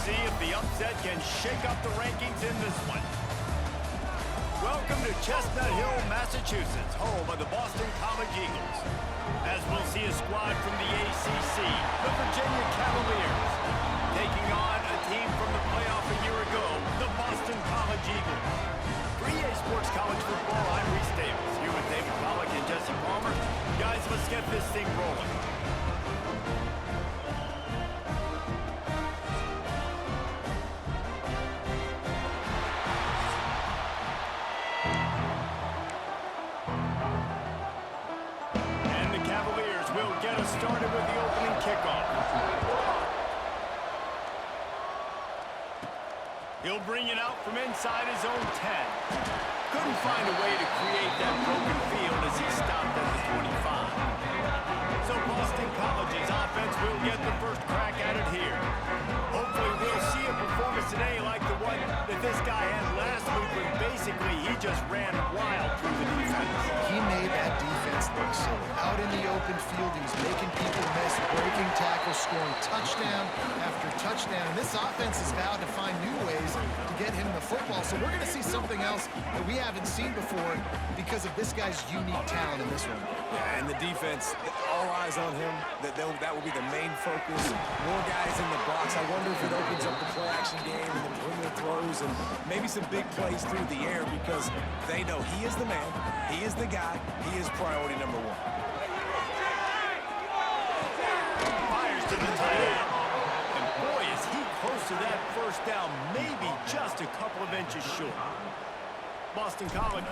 see if the upset can shake up the rankings in this one. Welcome to Chestnut Hill, Massachusetts, home of the Boston College Eagles. As we'll see a squad from the ACC, the Virginia Cavaliers, taking on a team from the playoff a year ago, the Boston College Eagles. For EA Sports College Football, I'm Reese Davis, here with David Pollack and Jesse Palmer. Guys, let's get this thing rolling. Will get us started with the opening kickoff. He'll bring it out from inside his own 10. Couldn't find a way to create that broken field as he stopped at the 25. So Boston College's offense will get the first crack at it here. Hopefully we'll see a performance today like the one that this guy had last week when basically he just ran wild through the defense. He made that defense look silly. Out in the open field, he was making people miss, breaking tackles, scoring touchdown after touchdown. And this offense has vowed to find new ways to get him the football. So we're going to see something else that we haven't seen before because of this guy's unique talent in this one. Yeah, and the defense, all eyes on him. That will be the main focus. More guys in the box. I wonder if it opens up the play-action game and the perimeter throws and maybe some big plays through the air because they know he is the man, he is the guy, he is priority number one. Fires to the tight end. And boy, is he close to that first down, maybe just a couple of inches short. Boston College.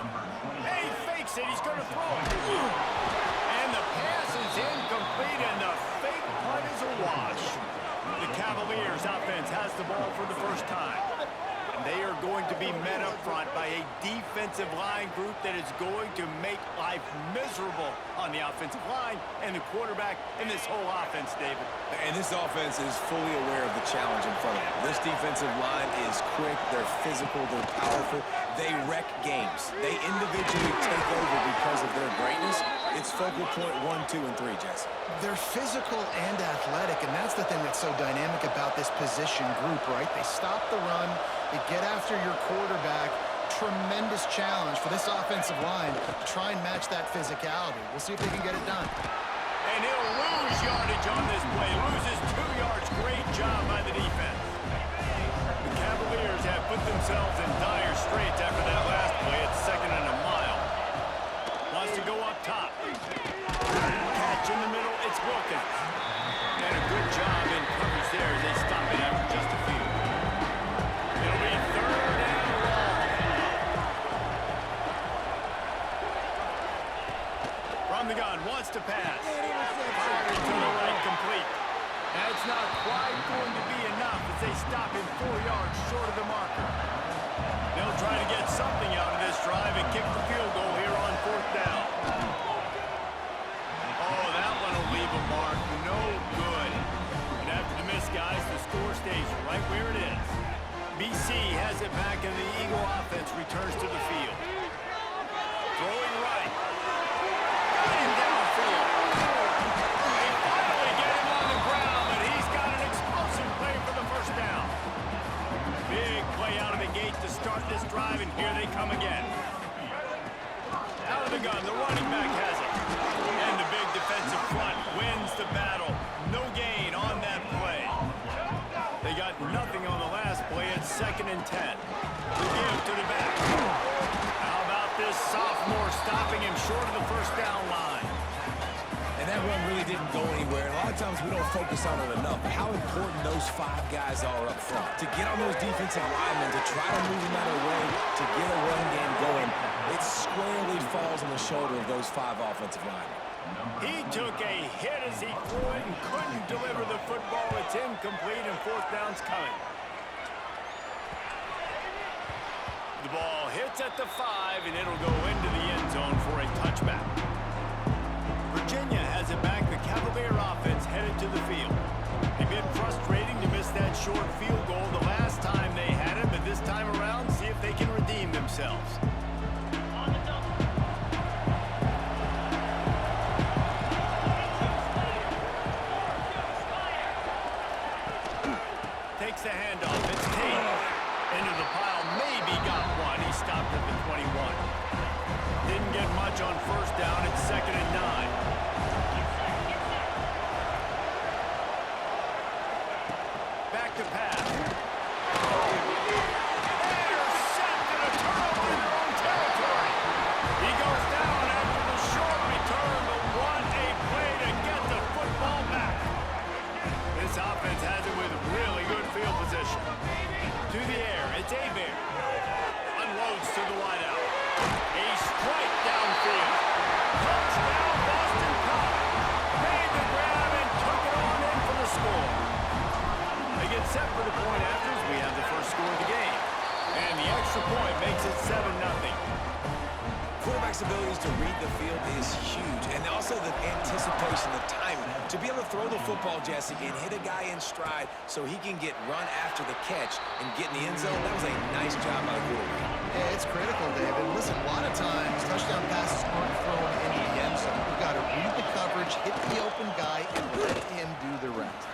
Hey, he fakes it. He's going to throw it. And the pass is incomplete, and the fake punt is a wash. The Cavaliers offense has the ball for the first time. And they are going to be met up front by a defensive line group that is going to make life miserable on the offensive line and the quarterback and this whole offense, David. And this offense is fully aware of the challenge in front of them. This defensive line is quick, they're physical, they're powerful. They wreck games. They individually take over because of their greatness. It's focal point 1, 2, and 3, Jesse. They're physical and athletic, and that's the thing that's so dynamic about this position group, right? They stop the run, they get after your quarterback. Tremendous challenge for this offensive line to try and match that physicality. We'll see if they can get it done. And he'll lose yardage on this play. Loses 2 yards. Great job by the defense. The Cavaliers have put themselves in dire straits after that last play. It's 2nd and a mile. Wants to go up top. Catch in the middle. It's Wilkins. And a good job in coverage there as they stop it after just a few. It'll be 3rd and long. From the gun, wants to pass. Firing to the right, complete. That's not quite going to be enough as they stop him 4 yards short of the marker. They'll try to get something out of this drive and kick the field goal here on 4th down. Oh, that one will leave a mark. No good. And after the miss, guys, the score stays right where it is. BC has it back, and the Eagle offense returns to the field. Throwing right. Got him downfield. They finally get him on the ground, but he's got an explosive play for the first down. Big play out of the gate to start this drive, and here they come again. Out of the gun, the running back has it. And the big defensive front wins the battle. No gain on that play. They got nothing on the last play. It's 2nd and 10. The give to the back. How about this sophomore stopping him short of the first down line? And that run really didn't go anywhere. And a lot of times we don't focus on it enough. But how important those 5 guys are up front. To get on those defensive linemen, to try to move them out of the way, to get a run game going, it squarely falls on the shoulder of those 5 offensive linemen. He took a hit as he threw it and couldn't deliver the football. It's incomplete and 4th down's coming. The ball hits at the 5 and it'll go into the end zone for a touchback. Virginia has it back. The Cavalier offense headed to the field. They've been frustrating to miss that short field goal the last time they had it, but this time around, see if they can redeem themselves. takes the handoff. It's Tate. Into the pile. Maybe got one. He stopped at the 21. Didn't get much on first down. It's 2nd and 9. Back to pass. Intercepted, a turnover in their own territory. He goes down after the short return, but what a play to get the football back. This offense has it with really good field position. To the air, it's Abear. Unloads to the wideout. A strike downfield. Touchdown, Boston College. Made the grab and took it on in for the score. They get set for the point after as we have the first score of the game. And the extra point makes it 7-0. Quarterback's abilities to read the field is huge, and also the anticipation, the timing. To be able to throw the football, Jesse, and hit a guy in stride so he can get run after the catch and get in the end zone, that was a nice job by the quarterback. Yeah, it's critical, David. Listen, a lot of times touchdown passes aren't thrown into the end zone. You've got to read the coverage, hit the open guy, and let him do the rest.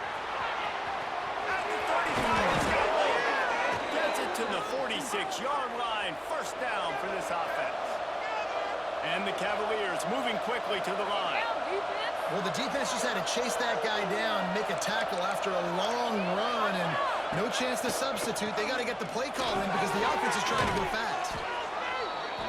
At the 35, it's got gets it to the 46-yard line. First down for this offense. And the Cavaliers moving quickly to the line. Well, the defense just had to chase that guy down, make a tackle after a long run, and no chance to substitute. They got to get the play call in because the offense is trying to go fast.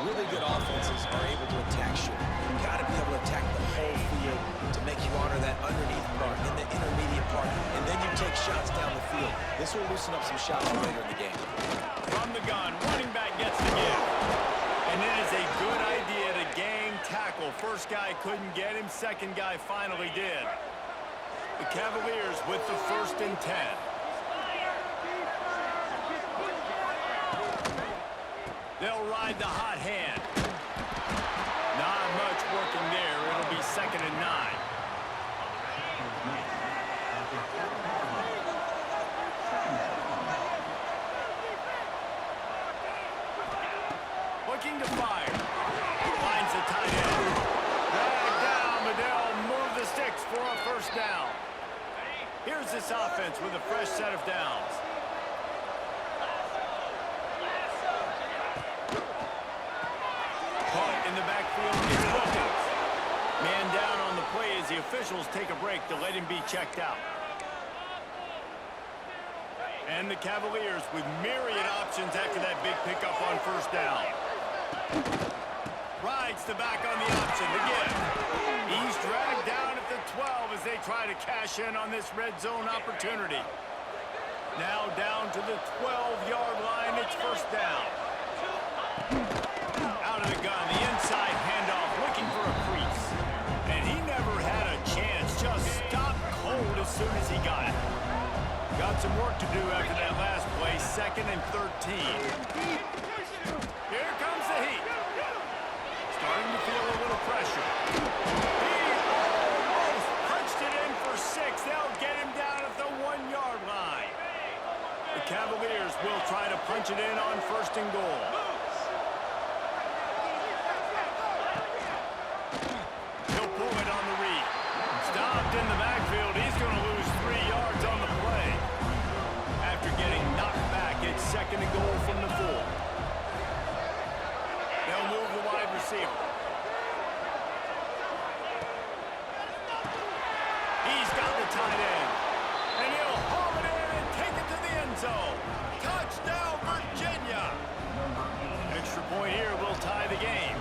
Really good offenses are able to attack short. You've got to be able to attack the whole field to make you honor that underneath part, then the intermediate part, and then you take shots down the field. This will loosen up some shots later in the game. From the gun, running back gets the give. And it is a good idea to gang tackle. First guy couldn't get him. Second guy finally did. The Cavaliers with the 1st and 10. They'll ride the hot hand. Not much working there. It'll be 2nd and 9. Looking to fire. Finds the tight end. Dragged down, but they'll move the sticks for a first down. Here's this offense with a fresh set of downs. Caught in the backfield is Wilkins. Man down on the play as the officials take a break to let him be checked out. And the Cavaliers with myriad options after that big pickup on first down. Rides the back on the option, the give. He's dragged down at the 12 as they try to cash in on this red zone opportunity. Now down to the 12-yard line, it's first down. Out of the gun, the inside handoff, looking for a crease. And he never had a chance, just stopped cold as soon as he got it. Got some work to do after that last play, 2nd and 13. Here comes the heat. Starting to feel a little pressure. He almost punched it in for 6. They'll get him down at the 1-yard line. The Cavaliers will try to punch it in on 1st and goal. He'll pull it on the read. Stopped in the backfield. He's going to lose 3 yards on the play. After getting knocked back, it's 2nd and goal from the 4. They'll move the wide receiver. He's got the tight end. And he'll haul it in and take it to the end zone. Touchdown, Virginia. Extra point here will tie the game.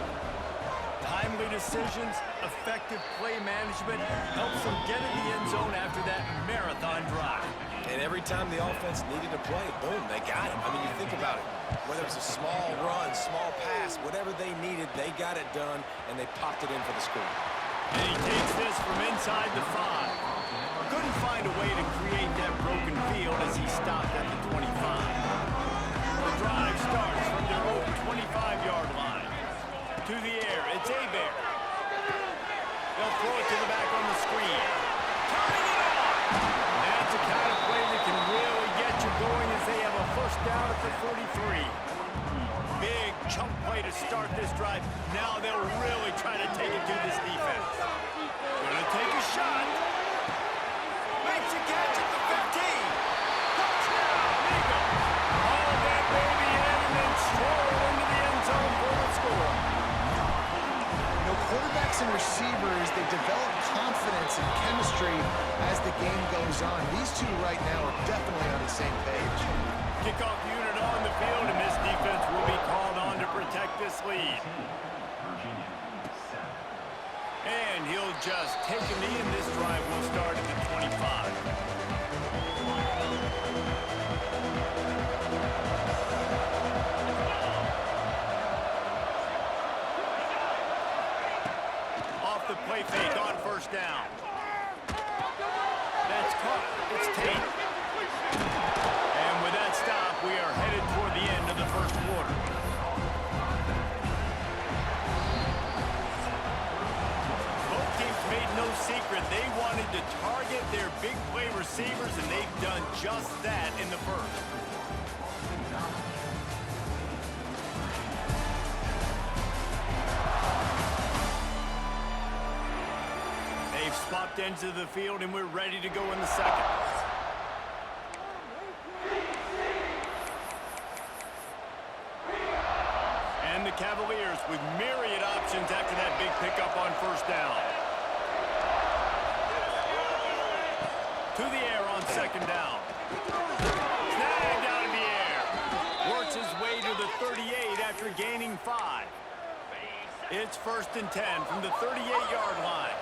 Timely decisions, effective play management helps them get in the end zone after that marathon drive. And every time the offense needed to play, boom, they got it. I mean, you think about it. Whether it was a small run, small pass, whatever they needed, they got it done, and they popped it in for the score. And he takes this from inside the 5. Couldn't find a way to create that broken field as he stopped at the 25. The drive starts from their own 25-yard line. To the air, it's Abear. They'll throw it to the back on the screen. Turning it on! That's the kind of play that can really get you going as they have a first down at the 43. Big chunk play to start this drive. Now they'll really try to take it to this defense. Gonna take a shot. Makes a catch at the 15. Touchdown! they develop confidence and chemistry as the game goes on. These two right now are definitely on the same page. Kickoff unit on the field, and this defense will be called on to protect this lead. And he'll just take a knee, and this drive will start at the 25. Off the play fake on first down. That's caught. It's Tate. And with that stop, we are headed toward the end of the first quarter. Both teams made no secret they wanted to target their big play receivers, and they've done just that in the first. They've swapped ends of the field, and we're ready to go in the second. And the Cavaliers with myriad options after that big pickup on first down. To the air on second down. Snagged out of the air. Works his way to the 38 after gaining 5. It's 1st and 10 from the 38-yard line.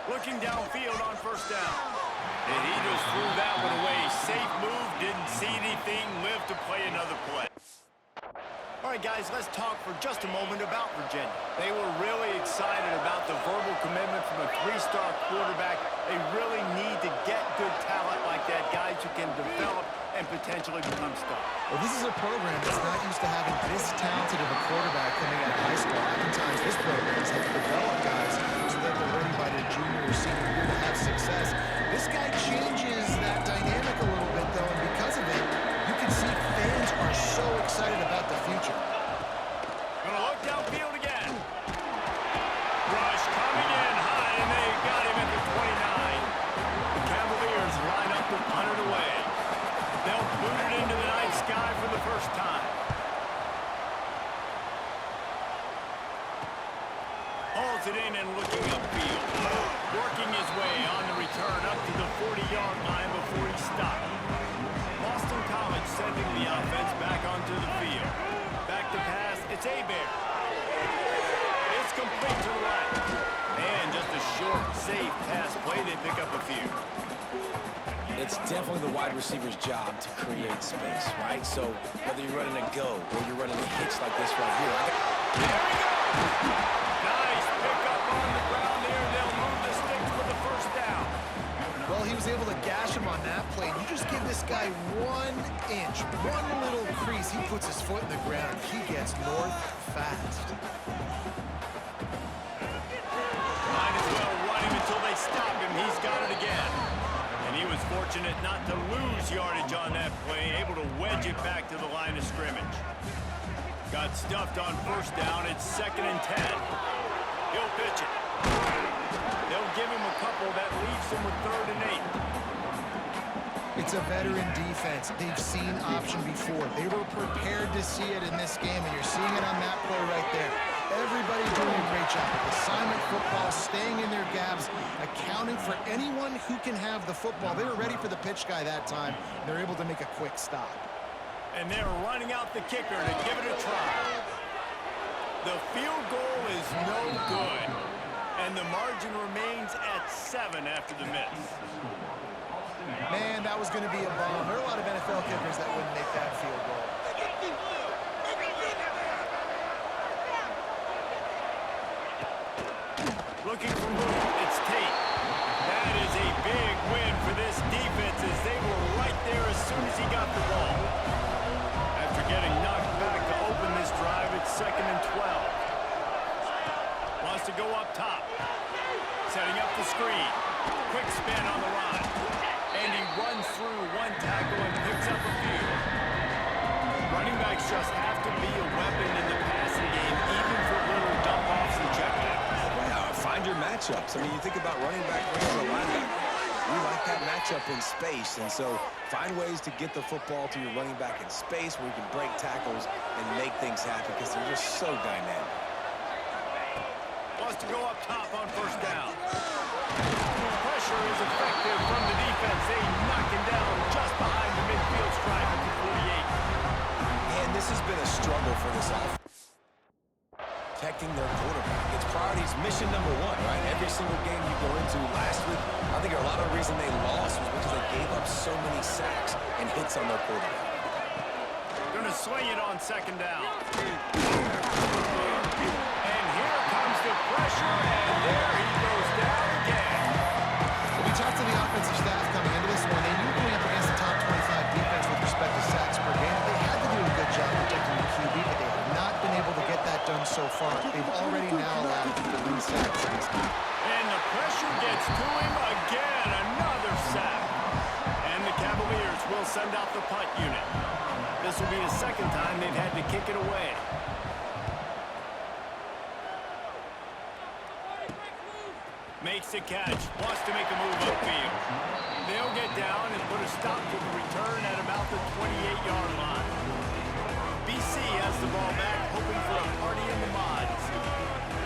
Looking downfield on first down. And he just threw that one away. Safe move, didn't see anything, lived to play another play. All right, guys, let's talk for just a moment about Virginia. They were really excited about the verbal commitment from a 3-star quarterback. They really need to get good talent like that, guys who can develop and potentially become stars. Well, this is a program that's not used to having this talented of a quarterback coming out of high school. Oftentimes, this program has had to develop guys so that they're ready by their junior or senior year to have success. This guy changes that dynamic a little bit, though, and because of it, you can see fans are so excited about the future. Gonna look downfield again. Rush coming in high, and they got him at the 29. The Cavaliers line up to punt it away. They'll boot it into the night sky for the first time. Hauls it in and looking upfield. Working his way on the return up to the 40-yard line before he stopped. Boston College sending the offense back onto the field. Back to pass, it's Hebert. It's complete to the right. And just a short, safe pass play, they pick up a few. It's definitely the wide receiver's job to create space, right? So whether you're running a go or you're running a hitch like this right here. There we go! Nice pickup on the ground there. They'll move the sticks for the first down. Well, he was able to gash him on that play. You just give this guy 1 inch, one little crease. He puts his foot in the ground. He gets north fast. Might as well run him until they stop him. He's got it again. And he was fortunate not to lose yardage on that play, able to wedge it back to the line of scrimmage. Got stuffed on first down. It's 2nd and 10. He'll pitch it. They'll give him a couple. That leaves him with 3rd and 8. It's a veteran defense. They've seen option before. They were prepared to see it in this game, and you're seeing it on that play right there. Everybody doing a great job of assignment football, staying in their gaps, accounting for anyone who can have the football. They were ready for the pitch guy that time. They're able to make a quick stop. And they're running out the kicker to give it a try. The field goal is no good. And the margin remains at 7 after the miss. Man, that was going to be a bomb. There are a lot of NFL kickers that wouldn't make that field goal. Looking for room, it's Tate. That is a big win for this defense as they were right there as soon as he got the ball. After getting knocked back to open this drive, it's 2nd and 12. Wants to go up top. Setting up the screen. Quick spin on the run. And he runs through one tackle and picks up a few. Running backs just have to be a weapon in the passing game, even for little dump-offs and checkdowns. Find your matchups. I mean, you think about running back versus a linebacker. We like that matchup in space, and so find ways to get the football to your running back in space where you can break tackles and make things happen because they're just so dynamic. Wants to go up top on first down. Pressure is effective from the defense. They knock him down just behind the midfield stripe at the 48. And this has been a struggle for this offense. Protecting their quarterback. It's priorities mission number one, right? Every single game you go into last week, I think a lot of the reason they lost was because they gave up so many sacks and hits on their quarterback. Gonna swing it on second down. And here comes the pressure, and there he goes down again. We talked to the offensive staff coming into this one. They knew going up against the top 25 defense with respect to sacks per game. They had to do a good job protecting the QB, but they have not been able to get that done so far. They've already now allowed 3 sacks in this game. And the pressure gets to him again. Another sack. And the Cavaliers will send out the punt unit. This will be the second time they've had to kick it away. Makes the catch. Wants to make a move upfield. They'll get down and put a stop to the return at about the 28-yard line. BC has the ball back, hoping for a party in the mods.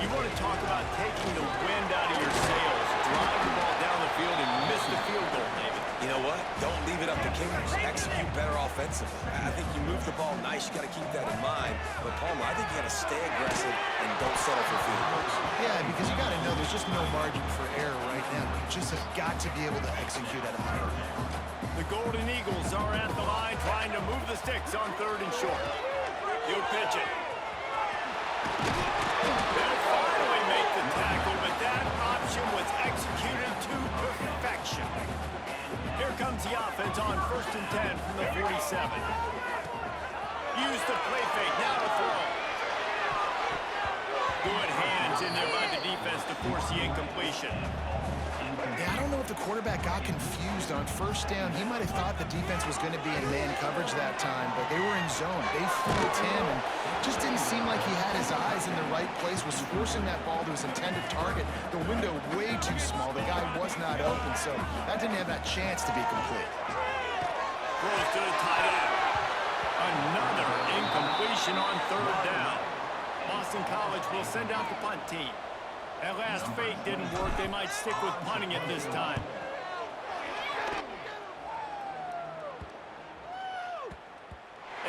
You want to talk about taking the wind out of your sails. Drive the ball down the field and miss the field goal, David. You know what? Don't leave it up to Kingers. Execute better offensively. I think you move the ball nice. You got to keep that in mind. But, Palmer, I think you got to stay aggressive and don't settle for field goals. Yeah, because you got to know there's just no margin for error right now. You just have got to be able to execute at a higher level. The Golden Eagles are at the line trying to move the sticks on 3rd and short. He'll pitch it. They'll finally make the tackle, but that option was executed to perfection. Here comes the offense on 1st and 10 from the 47. Use the play fake, now to throw. Good hands in there by the defense to force the incompletion. Yeah, I don't know if the quarterback got confused on 1st down. He might have thought the defense was going to be in man coverage that time, but they were in zone. They fooled him and just didn't seem like he had his eyes in the right place, was forcing that ball to his intended target. The window way too small. The guy was not open, so that didn't have that chance to be complete. Throws to the tight end. Another incompletion on 3rd down. Boston College will send out the punt team. That last fake didn't work. They might stick with punting it this time.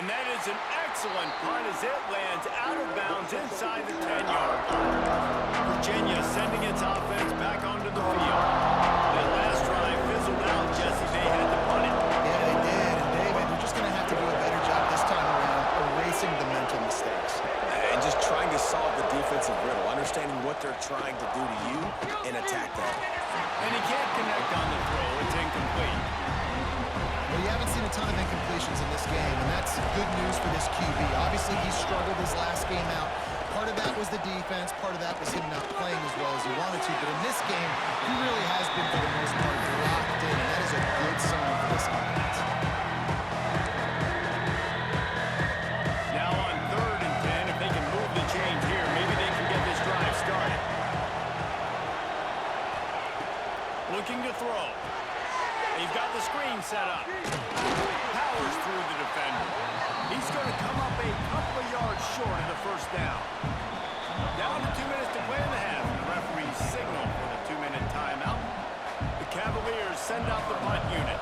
And that is an excellent punt as it lands out of bounds inside the 10-yard line. Virginia sending its offense back onto the field. That last drive fizzled out, Jesse. They had to punt it. Yeah, they did. And David, they're just going to have to do a better job this time around erasing the mental mistakes. And just trying to solve the defensive riddle, understanding what they're trying to do to you and attack that. And he can't connect on the throw. It's incomplete. Well, you haven't seen a ton of incompletions in this game, and that's good news for this QB. Obviously, he struggled his last game out. Part of that was the defense. Part of that was him not playing as well as he wanted to. But in this game, he really has been, for the most part, locked in, and that is a good sign for this offense. Now on 3rd and 10, if they can move the chains here, maybe they can get this drive started. Looking to throw. He's got the screen set up. Powers through the defender. He's going to come up a couple of yards short of the 1st down. Down to 2 minutes to play in the half. The referee signal for the 2-minute timeout. The Cavaliers send out the punt unit.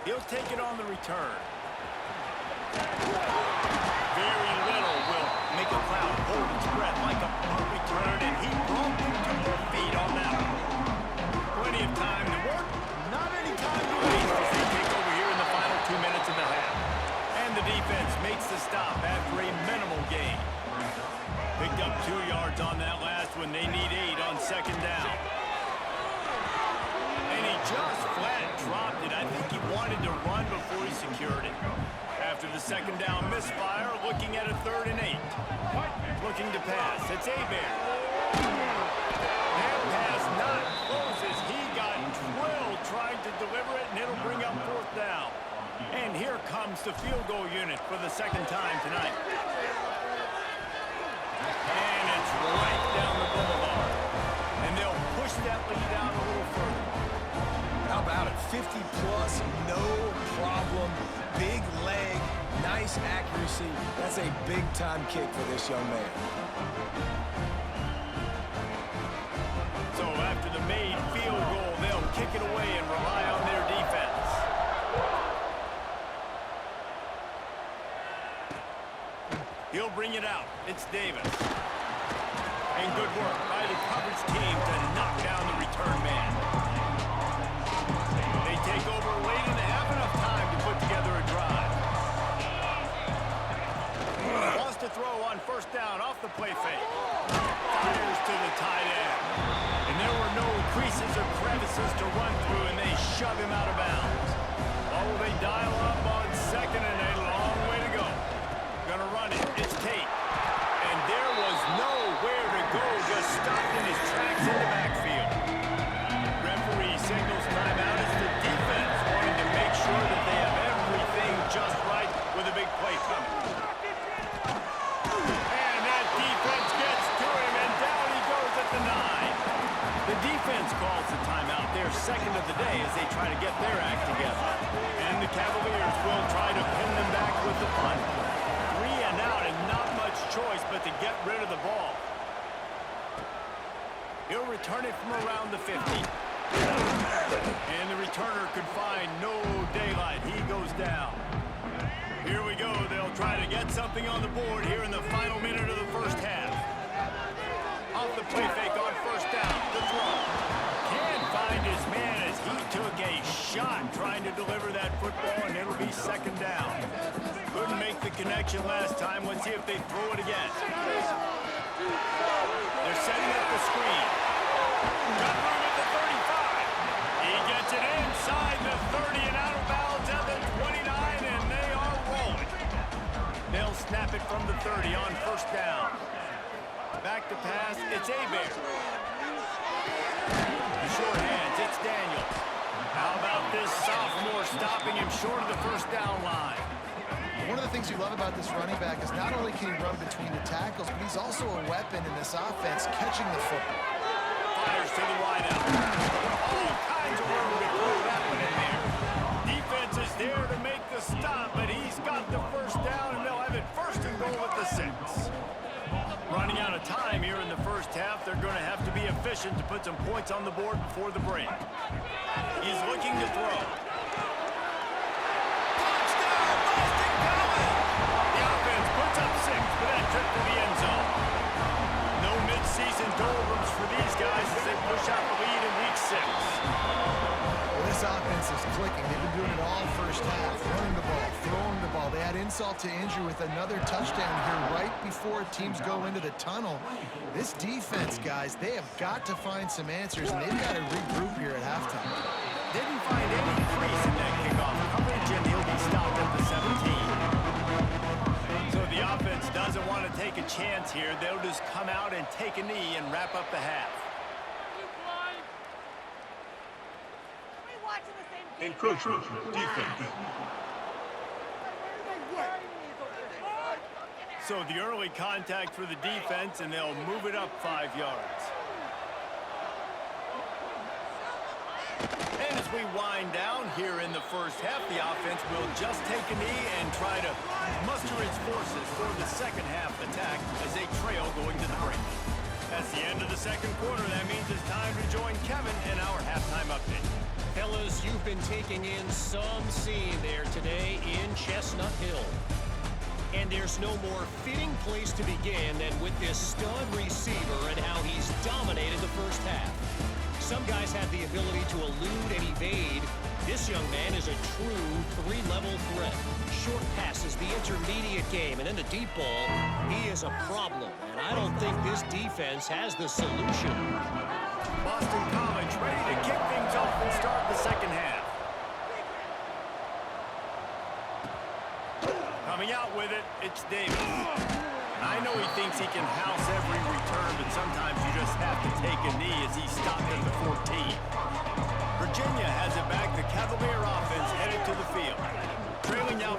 He'll take it on the return. Very little will make a crowd hold its breath like a punt return, and he brought them to their feet on that one. Plenty of time to work, not any time to waste as they take over here in the final 2 minutes of the half. And the defense makes the stop after a minimal gain. Picked up 2 yards on that last one. They need 8 on 2nd down. And he just flat dropped it. I think he wanted to run before he secured it. After the 2nd down misfire, looking at a 3rd and 8. Looking to pass. It's Hebert. That pass not closes. He got drilled trying to deliver it, and it'll bring up 4th down. And here comes the field goal unit for the second time tonight. And it's right down the boulevard. And they'll push that lead out a little further. How about it? 50-plus, no problem. Big leg, nice accuracy. That's a big-time kick for this young man. So after the made field goal, they'll kick it away and rely on their defense. He'll bring it out. It's Davis. And good work by the coverage team to knock down the return man. They take over late and have enough time to put together a drive. Wants to throw on first down off the play fake. Fires to the tight end. And there were no creases or crevices to run through, and they shove him out of bounds. Oh, they dial up on second and a long way to go. Gonna run it. It's Tate. And there was nowhere to go, just stopped in his tracks in the backfield. Referee signals timeout as the defense wanting to make sure that they have everything just right with a big play coming. And that defense gets to him, and down he goes at the 9. The defense calls the timeout, their second of the day, as they try to get their act together. And the Cavaliers will try to pin them back with the punt. 3 and out, and not much choice but to get rid of the ball. He'll return it from around the 50. And the returner could find no daylight. He goes down. Here we go. They'll try to get something on the board here in the final minute of the first half. Off the play fake on first down. The throw. Can't find his man as he took a shot trying to deliver that football, and it'll be second down. Couldn't make the connection last time. Let's see if they throw it again. They're setting up the screen. Got room at the 35. He gets it inside the 30 and out of bounds at the 29, and they are rolling. They'll snap it from the 30 on first down. Back to pass, it's Hebert. The short hands, it's Daniels. How about this sophomore stopping him short of the first down line? One of the things you love about this running back is not only can he run between the tackles, but he's also a weapon in this offense, catching the football. Fires to the wideout. All kinds of room to throw that one in there. Defense is there to make the stop, but he's got the first down, and they'll have it first and goal at the 6. Running out of time here in the first half, they're going to have to be efficient to put some points on the board before the break. He's looking to throw. Touchdown, Boston College! The offense puts up 6 for that trip to the end zone. No midseason doldrums for these guys as they push out the lead in week 6. Well, this offense is clicking. They've been doing it all first half, running the ball, throwing the ball. They add insult to injury with another touchdown here right before teams go into the tunnel. This defense, guys, they have got to find some answers, and they've got to regroup here at halftime. Didn't find any crease in that kickoff coverage, and he'll be stopped at the 17. So the offense doesn't want to take a chance here. They'll just come out and take a knee and wrap up the half. Encroachment, defense. So the early contact for the defense, and they'll move it up 5 yards. And as we wind down here in the first half, the offense will just take a knee and try to muster its forces for the second half attack as they trail going to the break. That's the end of the second quarter. That means it's time to join Kevin in our halftime update. Fellas, you've been taking in some scene there today in Chestnut Hill. And there's no more fitting place to begin than with this stud receiver and how he's dominated the first half. Some guys have the ability to elude and evade. This young man is a true three-level threat. Short passes, the intermediate game, and then the deep ball. He is a problem, and I don't think this defense has the solution. Boston College ready to kick things off and start the second half. Coming out with it, it's Davis. I know he thinks he can house every return, but sometimes you just have to take a knee as he stopped at the 14. Virginia has it back. The Cavalier offense headed to the field.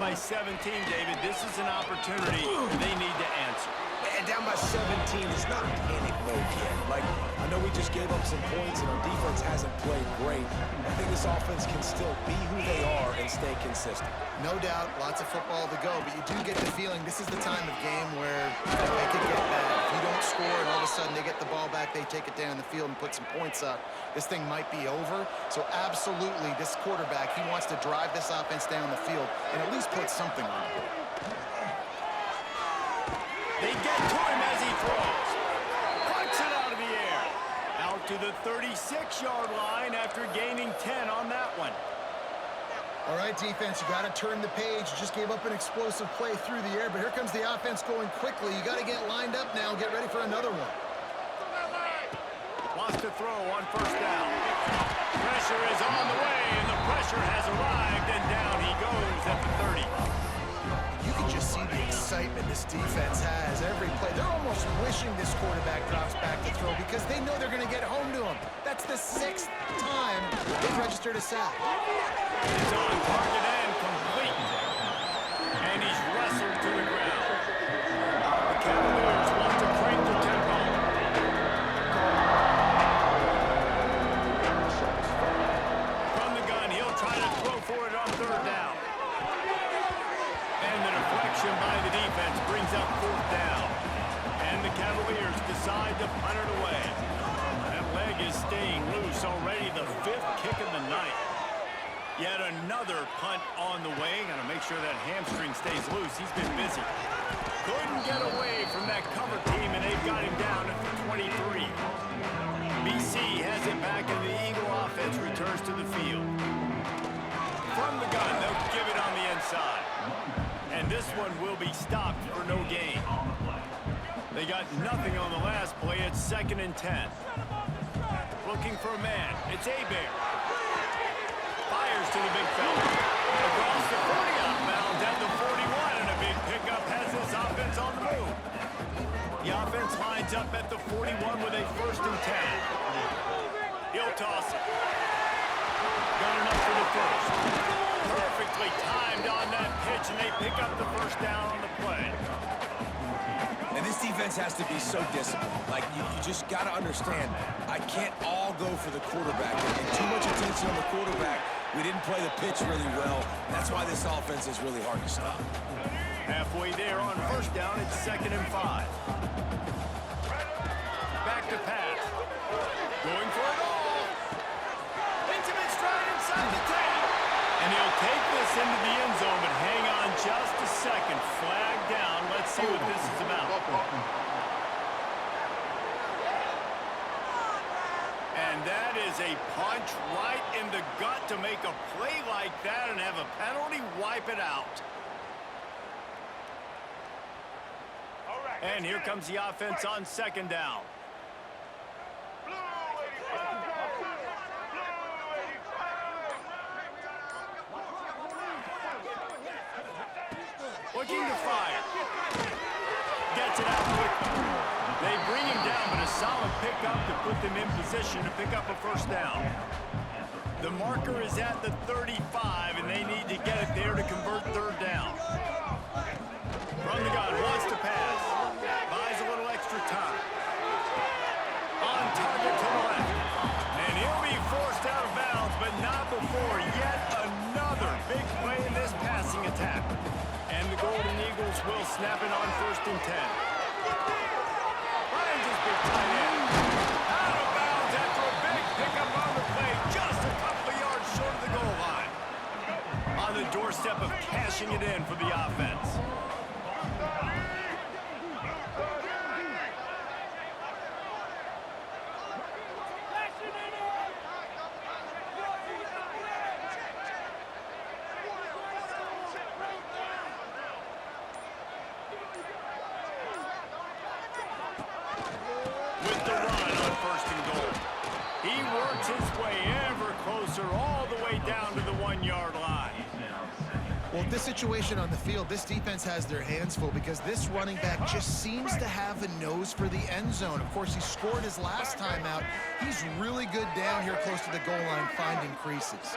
by 17, David. This is an opportunity they need to answer. And down by 17, it's not panic mode yet. Like, I know we just gave up some points and our defense hasn't played great. I think this offense can still be who they are and stay consistent. No doubt, lots of football to go, but you do get the feeling this is the time of game where it could get bad. If you don't score and all of a sudden they get the ball back, they take it down the field and put some points up, this thing might be over. So absolutely, this quarterback, he wants to drive this offense down the field and at least put something on the board. They get to him as he throws. Puts it out of the air. Out to the 36-yard line after gaining 10 on that one. All right, defense, you got to turn the page. You just gave up an explosive play through the air, but here comes the offense going quickly. You got to get lined up now and get ready for another one. Wants to throw on first down. Pressure is on the way, and the pressure has arrived, and down he goes at the 30. You can just see the excitement this defense has every play. They're almost wishing this quarterback drops back to throw because they know they're going to get home to him. That's the 6th time they've registered a sack. It's on target and complete. And he's wrestled to the ground. The Cavaliers want to crank the tempo. From the gun, he'll try to throw for it on third down. And the deflection by the defense brings up fourth down. And the Cavaliers decide to punt it away. That leg is staying loose already, the 5th kick of the night. Yet another punt on the way. Got to make sure that hamstring stays loose. He's been busy. Couldn't get away from that cover team, and they've got him down at the 23. BC has it back, and the Eagle offense returns to the field. From the gun, they'll give it on the inside. And this one will be stopped for no gain. They got nothing on the last play. It's 2nd and 10. Looking for a man. It's Hebert. Fires to the big fella. Across the 40 outbound at the 41, and a big pickup has this offense on the move. The offense lines up at the 41 with a 1st and 10. He'll toss it. Got enough for the first. Perfectly timed on that pitch, and they pick up the first down on the play. And this defense has to be so disciplined. Like, you just got to understand, I can't all go for the quarterback. And too much attention on the quarterback. We didn't play the pitch really well. That's why this offense is really hard to stop. Halfway there on first down, it's 2nd and 5. Back to pass. Going for it all. Intimate stride inside the 10. And he'll take this into the end zone, but hang on just a second. Flag down. Let's see what this is about. And that is a punch right in the gut to make a play like that and have a penalty wipe it out. And here comes the offense on 2nd down. Looking to fire. Gets it out quickly. They bring him down, but a solid pickup to put them in position to pick up a first down. The marker is at the 35, and they need to get it there to convert third down. From the gun, wants to pass. Buys a little extra time. On target to the left. And he'll be forced out of bounds, but not before yet another big play in this passing attack. And the Golden Eagles will snap it on 1st and 10. Finds his big tight end. Out of bounds after a big pickup on the play, just a couple of yards short of the goal line. On the doorstep of cashing it in for the offense. With the run on 1st and goal. He works his way ever closer all the way down to the 1-yard line. Well, this situation on the field, this defense has their hands full because this running back just seems to have a nose for the end zone. Of course, he scored his last time out. He's really good down here close to the goal line, finding creases.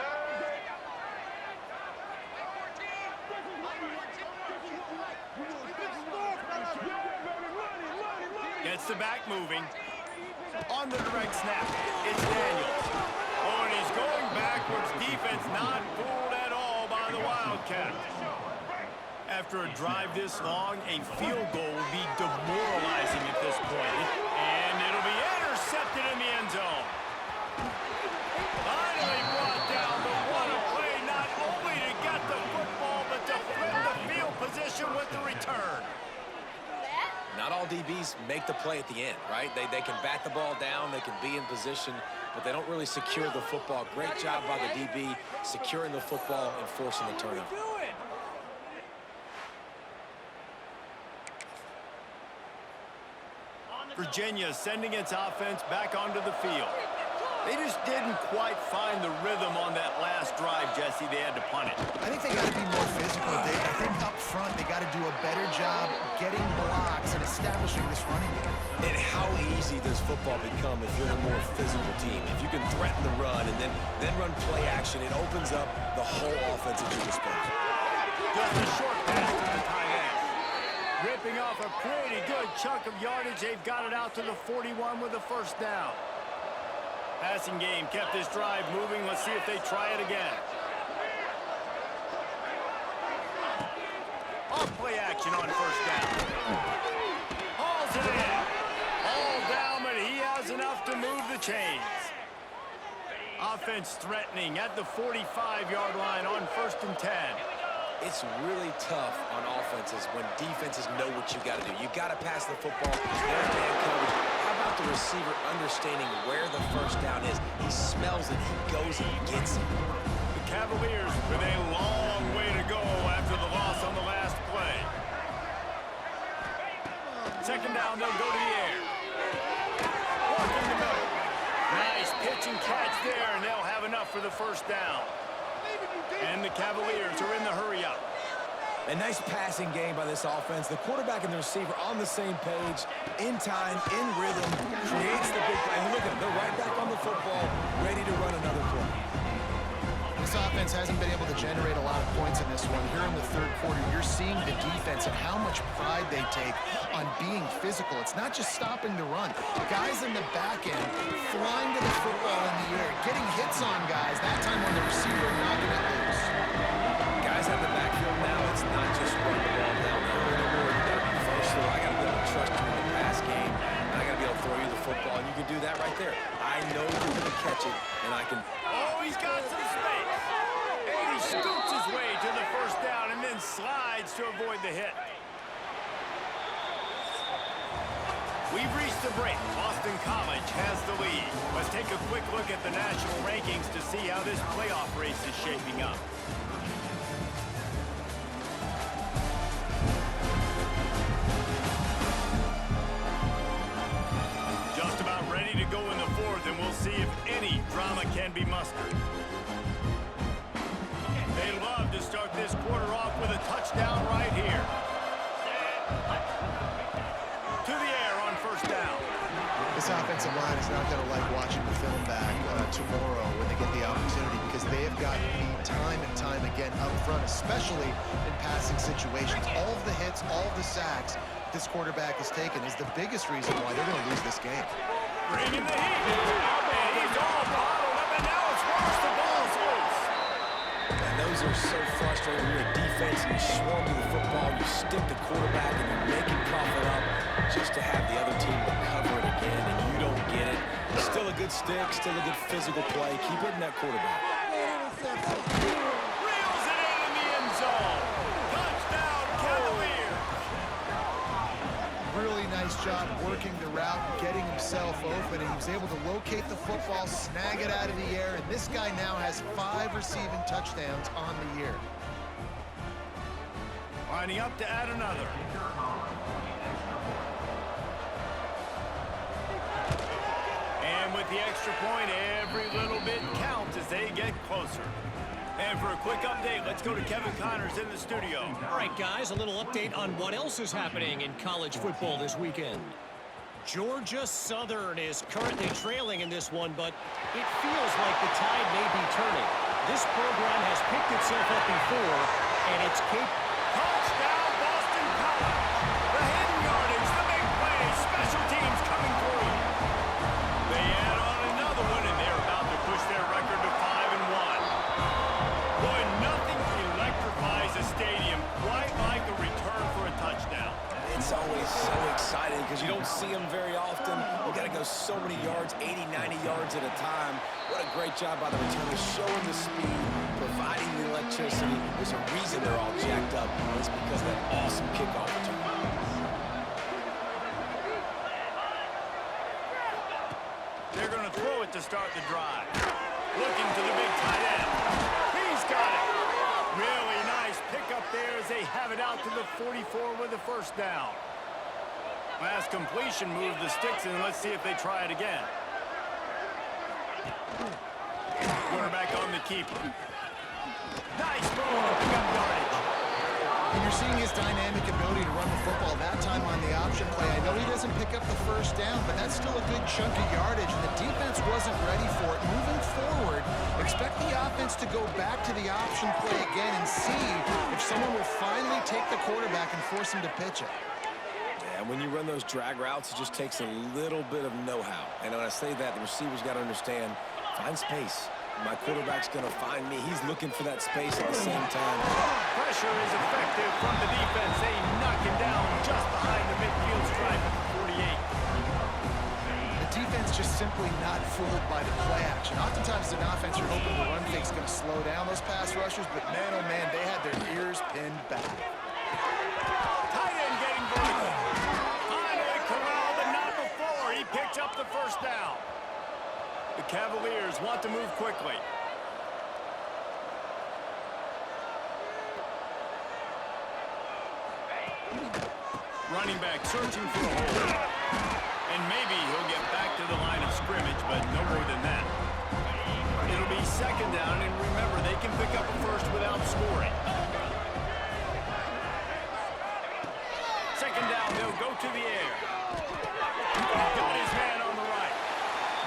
the back moving. On the direct snap, it's Daniels. Oh, and he's going backwards. Defense not fooled at all by the Wildcat. After a drive this long, a field goal will be demoralizing at this point. And it'll be intercepted in the end zone. Finally brought down, but what a play, not only to get the football, but to flip the field position with the return. Not all DBs make the play at the end, right? They can bat the ball down, they can be in position, but they don't really secure the football. Great job by the DB securing the football and forcing the turnover. Virginia sending its offense back onto the field. They just didn't quite find the rhythm on that last drive, Jesse. They had to punt it. I think they got to be more physical, Dave. I think up front they got to do a better job getting blocks and establishing this running game. And how easy does football become if you're a more physical team? If you can threaten the run and then run play action, it opens up the whole offense at your disposal. Just a short pass to the tight end. Ripping off a pretty good chunk of yardage. They've got it out to the 41 with a first down. Passing game kept this drive moving. Let's see if they try it again. Off play action on first down. Hauls it in. All down, but he has enough to move the chains. Offense threatening at the 45-yard line on 1st and 10. It's really tough on offenses when defenses know what you got to do. You got to pass the football. There's man coverage. How about the receiver understanding where the first down is? He smells it. He goes and gets it. The Cavaliers with a long way to go after the loss on the last play. Second down, they'll go to the air. Walking the middle. Nice pitch and catch there, and they'll have enough for the first down. And the Cavaliers are in the hurry-up. A nice passing game by this offense. The quarterback and the receiver on the same page, in time, in rhythm, creates the big play. And look at them, they're right back on the football, ready to run another play. This offense hasn't been able to generate a lot of points in this one. Here in the third quarter, you're seeing the defense and how much pride they take on being physical. It's not just stopping the run. Guys in the back end flying to the football in the air, getting hits on guys, that time when the receiver knocking it loose. Guys out the backfield now, it's not just run the ball down there anymore. You got to be versatile. I got to be able to trust you in the pass game. And I got to be able to throw you the football, and you can do that right there. I know you're going to catch it, and I can... Oh, he's got some space. And he scoops his way to the first down and then slides to avoid the hit. We've reached the break. Boston College has the lead. Let's take a quick look at the national rankings to see how this playoff race is shaping up. Just about ready to go in the fourth, and we'll see if any drama can be mustered. They love to start this quarter off with a touchdown right here. To the air on first down. This offensive line is not going to like watching the film back tomorrow when they get the opportunity, because they have gotten beat time and time again up front, especially in passing situations. All of the hits, all of the sacks this quarterback has taken is the biggest reason why they're going to lose this game. Bringing the heat. And he's all bottled up, and now it's worse. The ball's loose. And those are so frustrating. You're a defense, and you swarm to the football, you stick the quarterback, and you make him cough it up just to have the other team recover it again, and you don't get it. Still a good stick, still a good physical play. Keep hitting that quarterback. Reels it in the end zone. Touchdown, Cavaliers. Really nice job working the route and getting himself open. He was able to locate the football, snag it out of the air, and this guy now has 5 receiving touchdowns on the year. Lining up to add another. And with the extra point, every little bit counts as they get closer. And for a quick update, let's go to Kevin Connors in the studio. All right, guys, a little update on what else is happening in college football this weekend. Georgia Southern is currently trailing in this one, but it feels like the tide may be turning. This program has picked itself up before, and it's capable. Touchdown, Boston College. The hidden yardage, the big play, special teams fascinating because you don't see them very often. You got to go so many yards, 80, 90 yards at a time. What a great job by the returners, showing the speed, providing the electricity. There's a reason they're all jacked up. It's because of that awesome kickoff return. They're going to throw it to start the drive. Looking to the big tight end. He's got it. Really nice pickup there as they have it out to the 44 with a first down. Last completion moved the sticks, and let's see if they try it again. Quarterback on the keeper. Nice move to pick up yardage. And you're seeing his dynamic ability to run the football, that time on the option play. I know he doesn't pick up the first down, but that's still a good chunk of yardage, and the defense wasn't ready for it. Moving forward, expect the offense to go back to the option play again and see if someone will finally take the quarterback and force him to pitch it. And when you run those drag routes, it just takes a little bit of know-how. And when I say that, the receivers got to understand, find space. My quarterback's going to find me. He's looking for that space at the same time. Pressure is effective from the defense. They knock him down just behind the midfield stripe at the 48. The defense just simply not fooled by the play action. Oftentimes, as an offense, you're hoping the run fake's going to slow down those pass rushers, but man, oh man, they had their ears pinned back. Tight end getting vertical. Finally corralled, but not before. He picked up the first down. The Cavaliers want to move quickly. Running back searching for a hole. And maybe he'll get back to the line of scrimmage, but no more than that. It'll be second down, and remember, they can pick up a first without scoring. Second down, they'll go to the air. Got his man on the right.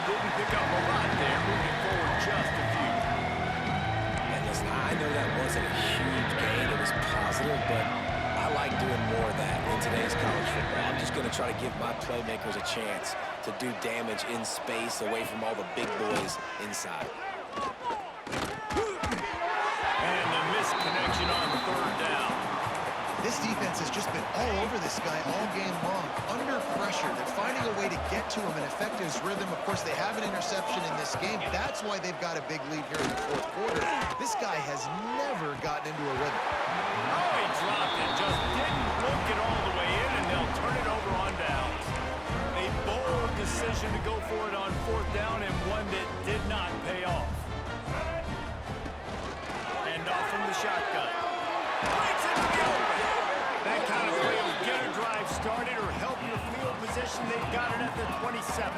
Didn't pick up a lot there, moving forward just a few. And listen, I know that wasn't a huge gain. It was positive, but I like doing more of that in today's college football. I'm just going to try to give my playmakers a chance to do damage in space away from all the big boys inside. And the missed connection on the third down. This defense has just been all over this guy all game long. Under pressure, they're finding a way to get to him and affect his rhythm. Of course, they have an interception in this game. That's why they've got a big lead here in the fourth quarter. This guy has never gotten into a rhythm. Oh, he dropped it. Just didn't look it all the way in, and they'll turn it over on downs. A bold decision to go for it on fourth down, and one that did not pay off. And off from the shotgun. Breaks into the open. That kind of play will get a drive started or help your field position. They've got it at the 27.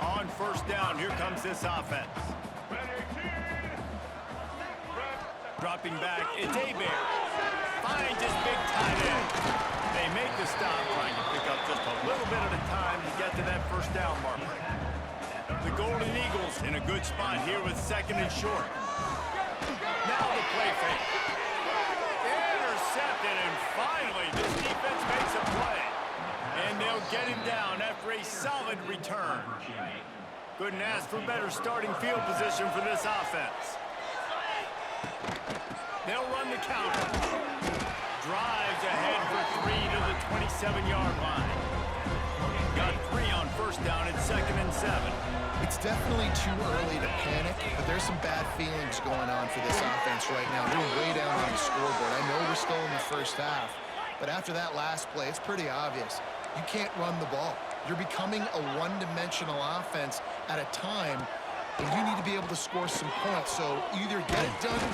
On first down, here comes this offense. Dropping back, it's Hebert. Finds his big tight end. They make the stop, trying to pick up just a little bit at a time to get to that first down marker. The Golden Eagles in a good spot here with second and short. Now the play fake. Intercepted, and finally this defense makes a play. And they'll get him down after a solid return. Couldn't ask for better starting field position for this offense. They'll run the counter. Drives ahead for 3 to the 27-yard line. Got 3 on first down at second and 7. It's definitely too early to panic, but there's some bad feelings going on for this offense right now. They're way down on the scoreboard. I know we're still in the first half, but after that last play, it's pretty obvious. You can't run the ball. You're becoming a one-dimensional offense at a time, and you need to be able to score some points. So either get it done.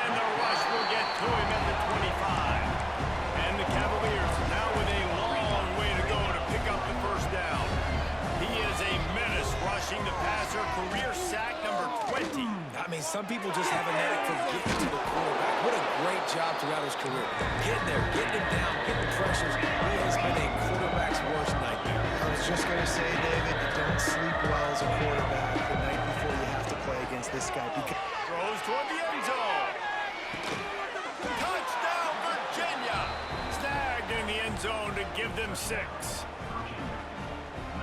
And the rush will get to him at the 25. And the Cavaliers now with a long way to go to pick up the first down. He is a menace rushing the passer, career sack number 20. I mean, some people just have a knack for getting to the quarterback. What a great job throughout his career. Getting there, getting him down, getting pressures. He has been a quarterback's worst nightmare. I was just going to say, David, you don't sleep well as a quarterback the night before you have to play against this guy. Because Throws toward the end zone. Touchdown, Virginia. Snagged in the end zone to give them 6.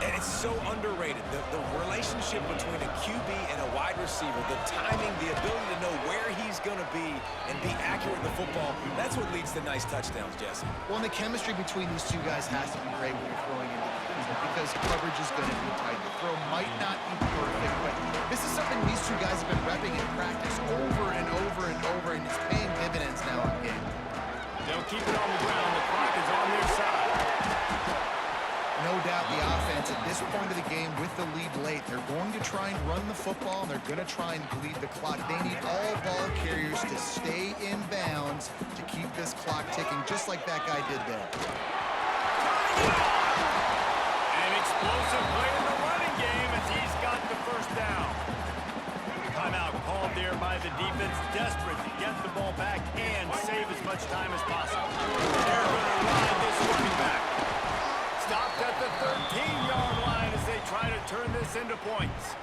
And it's so underrated. The relationship between a QB and a wide receiver, the timing, the ability to know where he's going to be and be accurate in the football, that's what leads to nice touchdowns, Jesse. Well, and the chemistry between these two guys has to be great when you're throwing into the end zone because coverage is going to be tight. The throw might not be perfect, but this is something these two guys have been repping in practice over and over and over, and it's paying dividends now in game. They'll keep it on the ground. The clock is on their side. No doubt the offense at this point of the game with the lead late, they're going to try and run the football, and they're going to try and bleed the clock. They need all ball carriers to stay in bounds to keep this clock ticking, just like that guy did there. An explosive play in the running game as he's got the first down. Timeout called there by the defense, desperate to get the ball back and save as much time as possible. They're going to ride this running back. Stopped at the 13-yard line as they try to turn this into points.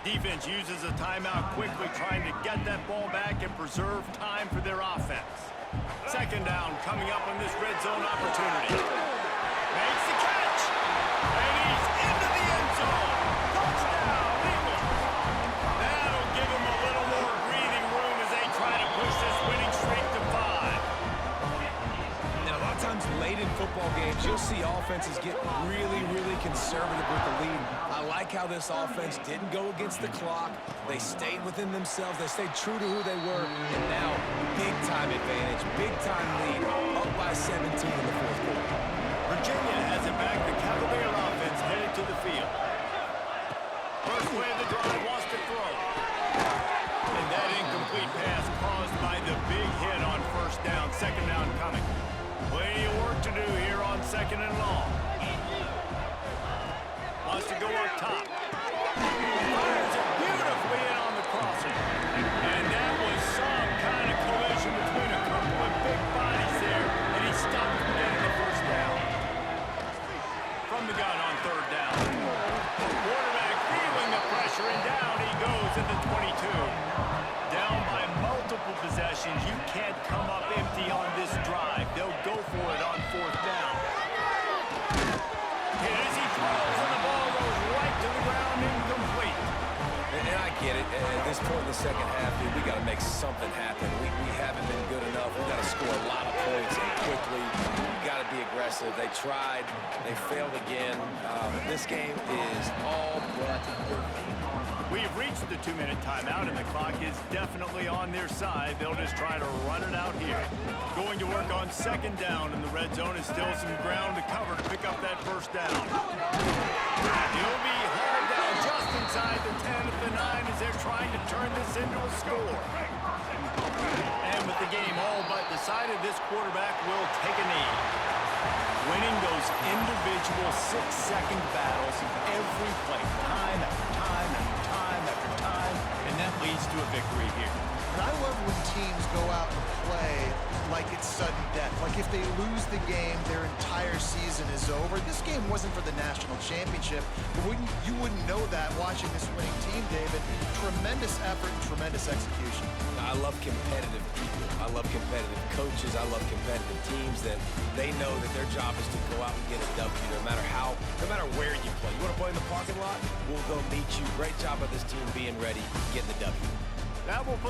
Defense uses a timeout quickly, trying to get that ball back and preserve time for their offense. Second down coming up on this red zone opportunity. Makes the catch, and he's into the end zone. Touchdown, Eagles. That'll give them a little more breathing room as they try to push this winning streak to 5. Now, a lot of times late in football games, you'll see offenses get really, really conservative with the lead. I like how this offense didn't go against the clock. They stayed within themselves. They stayed true to who they were. And now, big-time advantage, big-time lead, up by 17 in the fourth quarter. Virginia has it back. The Cavalier offense headed to the field. First play of the drive wants to throw. And that incomplete pass caused by the big hit on first down. Second down coming. Plenty of work to do here on second and long. Wants to go up top. Fires it beautifully in on the crosser. And that was some kind of collision between a couple of big bodies there. And he stopped from getting the first down. From the gun on third down. Quarterback feeling the pressure, and down he goes at the 22. Down by multiple possessions. You can't come up empty on this drive. They'll go for it on fourth down. Hit as he throws, and the ball goes right to the ground, incomplete. And I get it. At this point in the second half, dude, we got to make something happen. We haven't been good enough. We got to score a lot of points and quickly. We got to be aggressive. They tried. They failed again. This game is all but over. We've reached the 2-minute timeout, and the clock is definitely on their side. They'll just try to run it out here. Going to work on second down, and the red zone is still some ground to cover to pick up that first down. He'll be hauled down just inside the 10 at the 9 as they're trying to turn this into a score. And with the game all but decided, this quarterback will take a knee. Winning those individual 6-second battles every play, time after time after time after time, and that leads to a victory here. And I love when teams go out and play like it's sudden death. Like if they lose the game, their entire season is over. This game wasn't for the national championship, but you wouldn't know that watching this winning team, David. Tremendous effort and tremendous execution. I love competitive people. I love competitive coaches. I love competitive teams that they know that their job is to go out and get a W no matter where you play. You want to play in the parking lot? We'll go meet you. Great job by this team being ready, getting the W. That will put